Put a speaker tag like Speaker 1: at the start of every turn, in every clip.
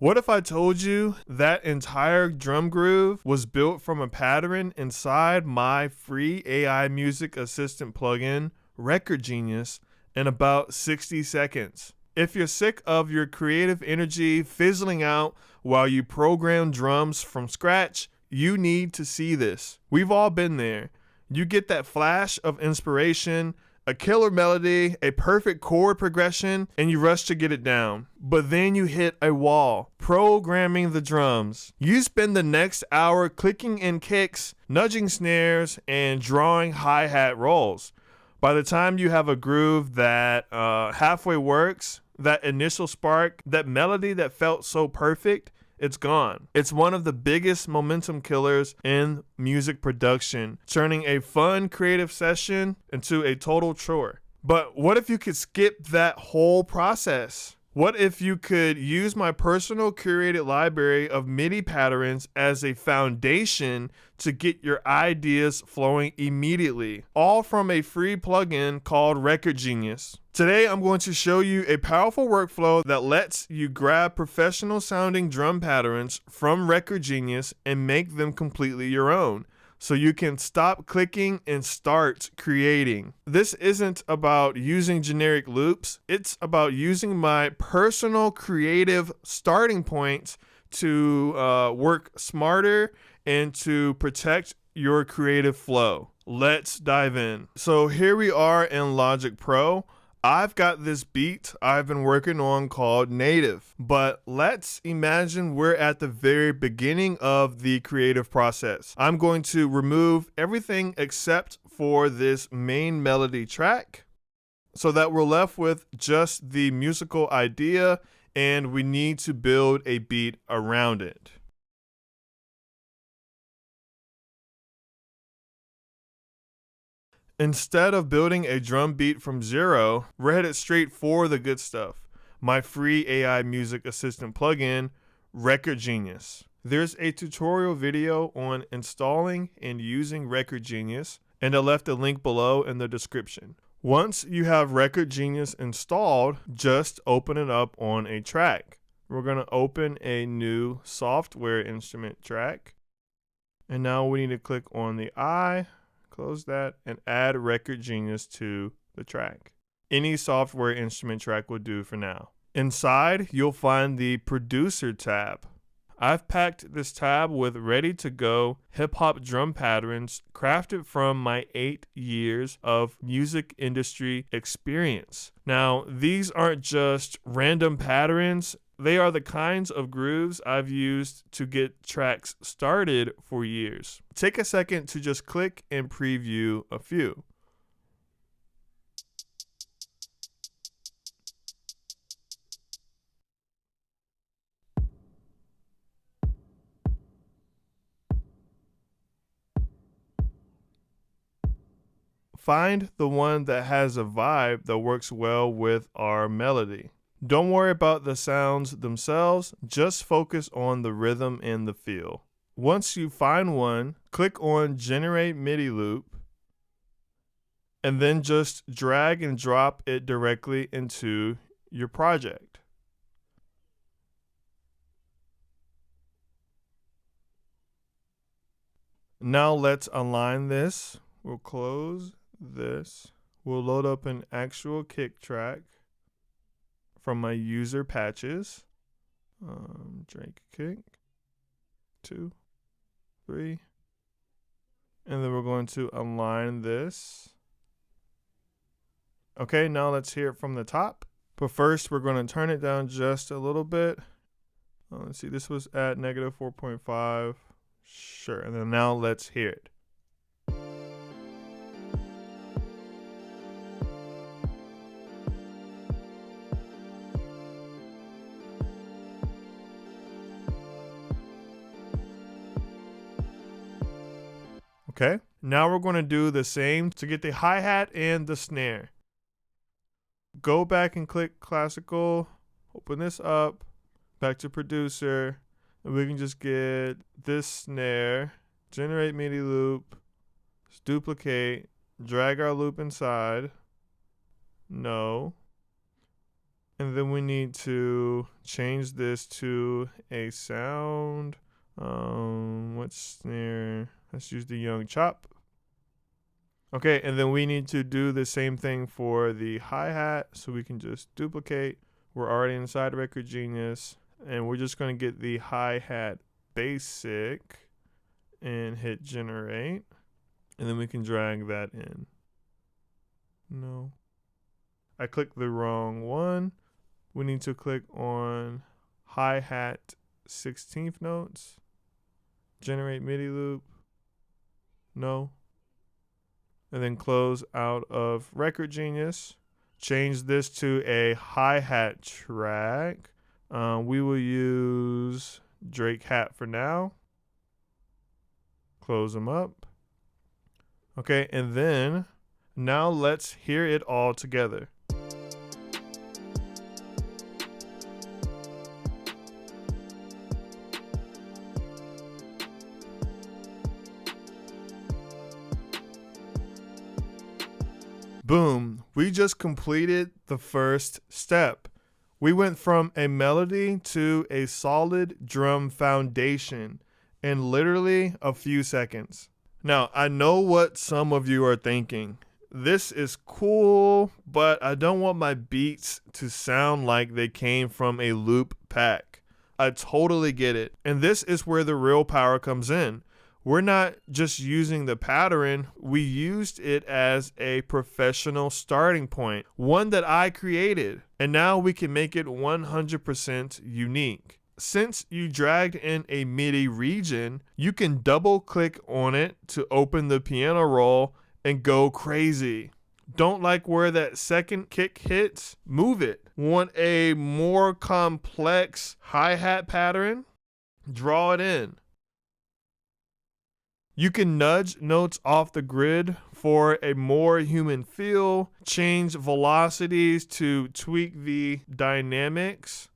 Speaker 1: What if I told you that entire drum groove was built from a pattern inside my free AI music assistant plugin, Record Genius, in about 60 seconds? If you're sick of your creative energy fizzling out while you program drums from scratch, you need to see this. We've all been there. You get that flash of inspiration, a killer melody, a perfect chord progression, and you rush to get it down. But then you hit a wall, programming the drums. You spend the next hour clicking in kicks, nudging snares, and drawing hi-hat rolls. By the time you have a groove that halfway works, that initial spark, that melody that felt so perfect, it's gone. It's one of the biggest momentum killers in music production, turning a fun creative session into a total chore. But what if you could skip that whole process? What if you could use my personal curated library of MIDI patterns as a foundation to get your ideas flowing immediately, all from a free plugin called Record Genius? Today, I'm going to show you a powerful workflow that lets you grab professional sounding drum patterns from Record Genius and make them completely your own, so you can stop clicking and start creating. This isn't about using generic loops. It's about using my personal creative starting points to work smarter and to protect your creative flow. Let's dive in. So here we are in Logic Pro. I've got this beat I've been working on called Native, but let's imagine we're at the very beginning of the creative process. I'm going to remove everything except for this main melody track so that we're left with just the musical idea, and we need to build a beat around it. Instead of building a drum beat from zero, we're headed straight for the good stuff. My free AI music assistant plugin, Record Genius. There's a tutorial video on installing and using Record Genius, and I left a link below in the description. Once you have Record Genius installed, just open it up on a track. We're going to open a new software instrument track, and now we need to click on the eye, close that, and add Record Genius to the track. Any software instrument track will do for now. Inside, you'll find the Producer tab. I've packed this tab with ready-to-go hip-hop drum patterns crafted from my 8 years of music industry experience. Now, these aren't just random patterns. They are the kinds of grooves I've used to get tracks started for years. Take a second to just click and preview a few. Find the one that has a vibe that works well with our melody. Don't worry about the sounds themselves, just focus on the rhythm and the feel. Once you find one, click on Generate MIDI Loop, and then just drag and drop it directly into your project. Now let's align this. We'll close this. We'll load up an actual kick track from my user patches. Drake kick, 2, 3, and then we're going to align this. Okay, now let's hear it from the top. But first, we're going to turn it down just a little bit. Let's see, this was at -4.5. Sure, and then now let's hear it. Okay, now we're going to do the same to get the hi-hat and the snare. Go back and click classical, open this up, back to producer, and we can just get this snare, generate MIDI loop, duplicate, drag our loop inside, no, And then we need to change this to a sound. What snare? Let's use the young chop. Okay, and then we need to do the same thing for the hi-hat. So we can just duplicate. We're already inside Record Genius. And we're just going to get the hi-hat basic and hit generate. And then we can drag that in. No. I clicked the wrong one. We need to click on hi-hat 16th notes. Generate MIDI loop. No. And then close out of Record Genius. Change this to a hi-hat track. We will use Drake hat for now. Close them up. Okay, and then now let's hear it all together. Boom, we just completed the first step. We went from a melody to a solid drum foundation in literally a few seconds. Now, I know what some of you are thinking. This is cool, but I don't want my beats to sound like they came from a loop pack. I totally get it. And this is where the real power comes in. We're not just using the pattern, we used it as a professional starting point, one that I created, and now we can make it 100% unique. Since you dragged in a MIDI region, you can double click on it to open the piano roll and go crazy. Don't like where that second kick hits? Move it. Want a more complex hi-hat pattern? Draw it in. You can nudge notes off the grid for a more human feel, change velocities to tweak the dynamics,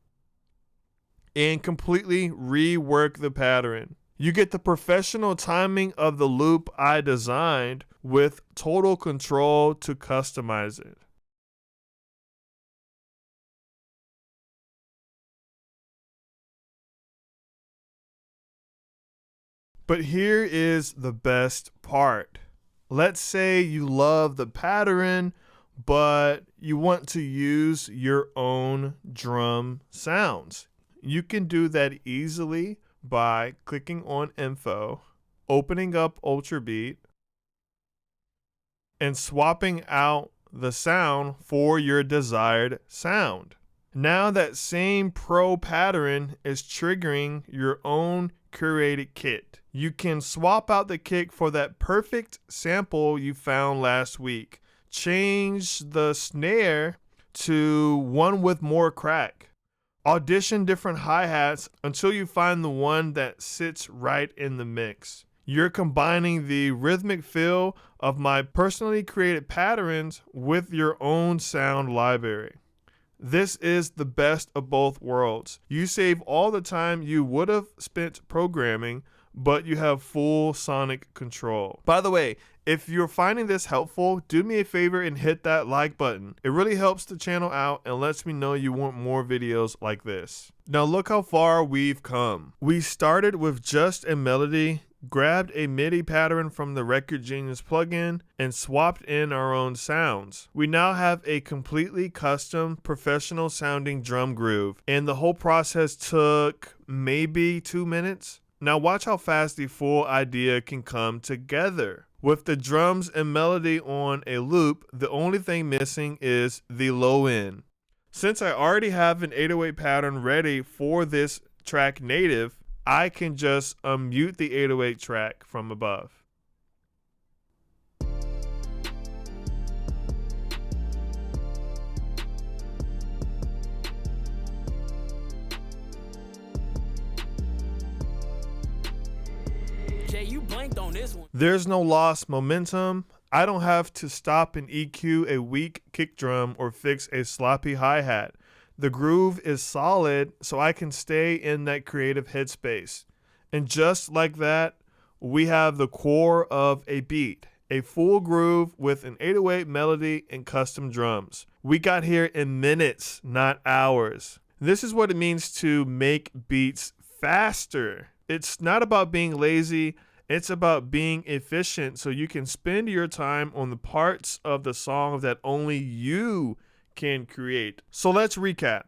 Speaker 1: and completely rework the pattern. You get the professional timing of the loop I designed with total control to customize it. But here is the best part. Let's say you love the pattern, but you want to use your own drum sounds. You can do that easily by clicking on Info, opening up Ultrabeat, and swapping out the sound for your desired sound. Now that same pro pattern is triggering your own curated kit. You can swap out the kick for that perfect sample you found last week. Change the snare to one with more crack. Audition different hi-hats until you find the one that sits right in the mix. You're combining the rhythmic feel of my personally created patterns with your own sound library. This is the best of both worlds. You save all the time you would have spent programming, but you have full sonic control. By the way, if you're finding this helpful, do me a favor and hit that like button. It really helps the channel out and lets me know you want more videos like this. Now look how far we've come. We started with just a melody, grabbed a MIDI pattern from the Record Genius plugin, and swapped in our own sounds. We now have a completely custom, professional sounding drum groove, and the whole process took maybe 2 minutes. Now watch how fast the full idea can come together. With the drums and melody on a loop, the only thing missing is the low end. Since I already have an 808 pattern ready for this track native, I can just unmute the 808 track from above.
Speaker 2: Jay, you blanked on this one.
Speaker 1: There's no lost momentum. I don't have to stop and EQ a weak kick drum or fix a sloppy hi-hat. The groove is solid, so I can stay in that creative headspace. And just like that, we have the core of a beat. a full groove with an 808 melody and custom drums. We got here in minutes, not hours. This is what it means to make beats faster. It's not about being lazy, it's about being efficient so you can spend your time on the parts of the song that only you can create. So let's recap.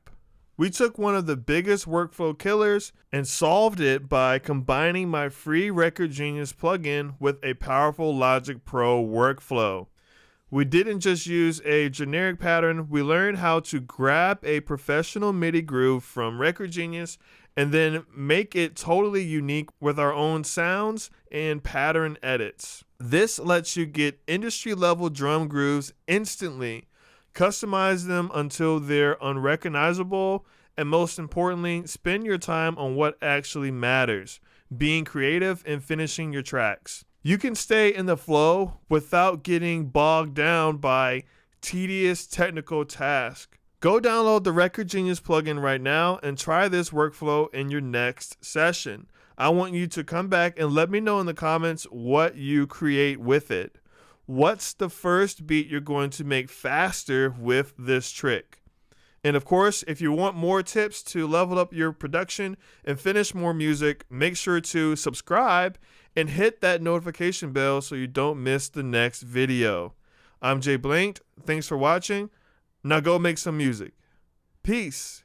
Speaker 1: We took one of the biggest workflow killers and solved it by combining my free Record Genius plugin with a powerful Logic Pro workflow. We didn't just use a generic pattern, we learned how to grab a professional MIDI groove from Record Genius and then make it totally unique with our own sounds and pattern edits. This lets you get industry-level drum grooves instantly, customize them until they're unrecognizable, and most importantly, spend your time on what actually matters, being creative and finishing your tracks. You can stay in the flow without getting bogged down by tedious technical tasks. Go download the Record Genius plugin right now and try this workflow in your next session. I want you to come back and let me know in the comments what you create with it. What's the first beat you're going to make faster with this trick? And of course, if you want more tips to level up your production and finish more music, make sure to subscribe and hit that notification bell so you don't miss the next video. I'm JBlanked. Thanks for watching. Now go make some music. Peace.